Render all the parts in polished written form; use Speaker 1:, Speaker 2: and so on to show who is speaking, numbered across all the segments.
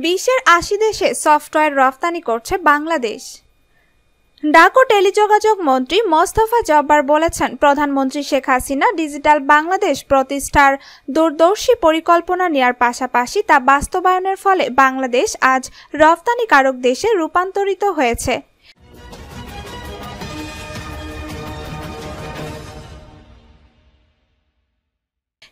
Speaker 1: বিশ্বের ৮০ দেশে সফটওয়্যার রপ্তানি করছে বাংলাদেশ। ডাক ও টেলিযোগাযোগ মন্ত্রী মোস্তফা জব্বার বলেছেন, প্রধানমন্ত্রী শেখ হাসিনা ডিজিটাল বাংলাদেশ প্রতিষ্ঠার দূরদর্শী পরিকল্পনা নেওয়ার পাশাপাশি তা বাস্তবায়নের ফলে বাংলাদেশ আজ রপ্তানিকারক দেশে রূপান্তরিত হয়েছে।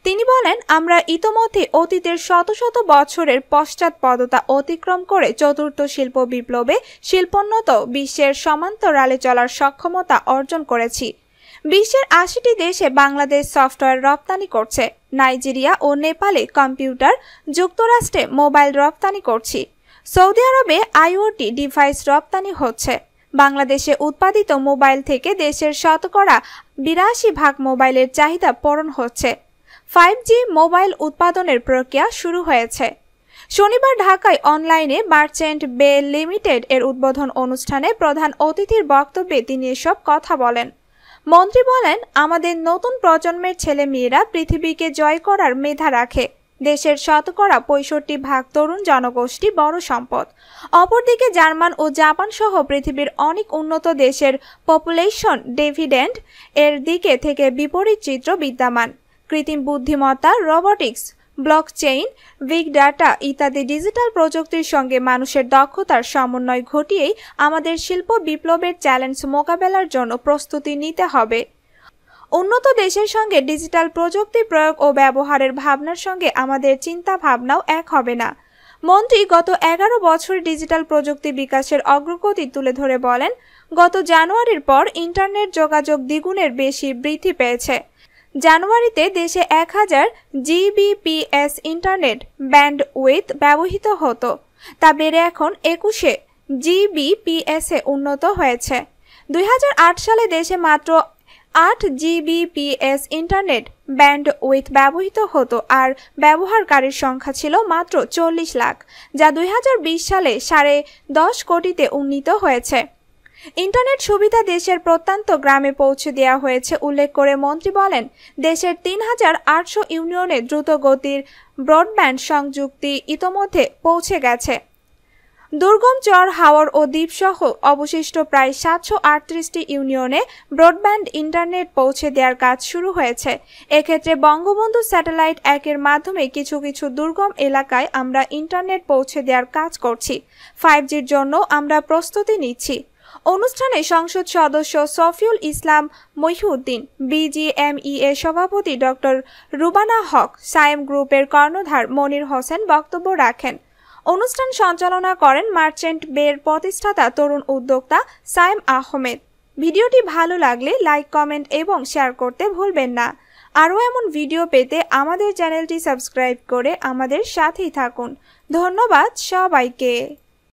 Speaker 1: তিনি বলেন, আমরা ইতোমধ্যে অতীতের শত শত বছরের পশ্চাৎপদতা অতিক্রম করে চতুর্থ শিল্প বিপ্লবে শিল্পোন্নত বিশ্বের সমান্তরালে চলার সক্ষমতা অর্জন করেছি। বিশ্বের ৮০টি দেশে বাংলাদেশ সফটওয়্যার রপ্তানি করছে। নাইজেরিয়া ও নেপালে কম্পিউটার, যুক্তরাষ্ট্রে মোবাইল রপ্তানি করছি। সৌদি আরবে আইওটি ডিভাইস রপ্তানি হচ্ছে। বাংলাদেশে উৎপাদিত মোবাইল থেকে দেশের শতকরা ৮২% মোবাইলের চাহিদা পূরণ হচ্ছে। 5G মোবাইল উৎপাদনের প্রক্রিয়া শুরু হয়েছে। শনিবার ঢাকায় অনলাইনে মার্চেন্ট বে লিমিটেড এর উদ্বোধন অনুষ্ঠানে প্রধান অতিথির বক্তব্যে তিনি এসব কথা বলেন। মন্ত্রী বলেন, আমাদের নতুন প্রজন্মের ছেলেমেয়েরা পৃথিবীকে জয় করার মেধা রাখে। দেশের শতকরা 65% তরুণ জনগোষ্ঠী বড় সম্পদ। অপরদিকে জার্মান ও জাপান সহ পৃথিবীর অনেক উন্নত দেশের পপুলেশন ডিভিডেন্ড এর দিকে থেকে বিপরীত চিত্র বিদ্যমান। কৃত্রিম বুদ্ধিমত্তা, রোবোটিক্স, ব্লকচেইন, বিগ ডাটা ইত্যাদি ডিজিটাল প্রযুক্তির সঙ্গে মানুষের দক্ষতার সমন্বয় ঘটিয়েই আমাদের শিল্প বিপ্লবের চ্যালেঞ্জ মোকাবেলার জন্য প্রস্তুতি নিতে হবে। উন্নত দেশের সঙ্গে ডিজিটাল প্রযুক্তি প্রয়োগ ও ব্যবহারের ভাবনার সঙ্গে আমাদের চিন্তা ভাবনাও এক হবে না। মন্ত্রী গত 11 বছর ডিজিটাল প্রযুক্তি বিকাশের অগ্রগতি তুলে ধরে বলেন, গত জানুয়ারির পর ইন্টারনেট যোগাযোগ দ্বিগুণের বেশি বৃদ্ধি পেয়েছে। জানুয়ারিতে দেশে 1000 Gbps ইন্টারনেট ব্যান্ডউইথ ব্যবহৃত হতো, তা বেড়ে এখন 21 Gbps এ উন্নত হয়েছে। 2008 সালে দেশে মাত্র 8 Gbps ইন্টারনেট ব্যান্ডউইথ ব্যবহৃত হতো আর ব্যবহারকারীর সংখ্যা ছিল মাত্র 40 লাখ, যা 2020 সালে 10.5 কোটিতে উন্নীত হয়েছে। ইন্টারনেট সুবিধা দেশের প্রত্যন্ত গ্রামে পৌঁছে দেওয়া হয়েছে উল্লেখ করে মন্ত্রী বলেন, দেশের 3800 ইউনিয়নে দ্রুত গতির ব্রডব্যান্ড সংযুক্তি ইতোমধ্যে পৌঁছে গেছে। দুর্গম চর, হাওর ও দ্বীপসহ অবশিষ্ট প্রায় 738টি ইউনিয়নে ব্রডব্যান্ড ইন্টারনেট পৌঁছে দেওয়ার কাজ শুরু হয়েছে। এক্ষেত্রে বঙ্গবন্ধু স্যাটেলাইট 1-এর মাধ্যমে কিছু কিছু দুর্গম এলাকায় আমরা ইন্টারনেট পৌঁছে দেওয়ার কাজ করছি। 5G'র জন্য আমরা প্রস্তুতি নিচ্ছি। অনুষ্ঠানে সংসদ সদস্য সফিউল ইসলাম মহিউদ্দিন, বিজিএমইএ সভাপতি ডক্টর রুবানা হক, সায়েম গ্রুপের কর্ণধার মনির হোসেন বক্তব্য রাখেন। অনুষ্ঠান সঞ্চালনা করেন মার্চেন্ট বের প্রতিষ্ঠাতা তরুণ উদ্যোক্তা সায়েম আহমেদ। ভিডিওটি ভালো লাগলে লাইক, কমেন্ট এবং শেয়ার করতে ভুলবেন না। আরও এমন ভিডিও পেতে আমাদের চ্যানেলটি সাবস্ক্রাইব করে আমাদের সাথেই থাকুন। ধন্যবাদ সবাইকে।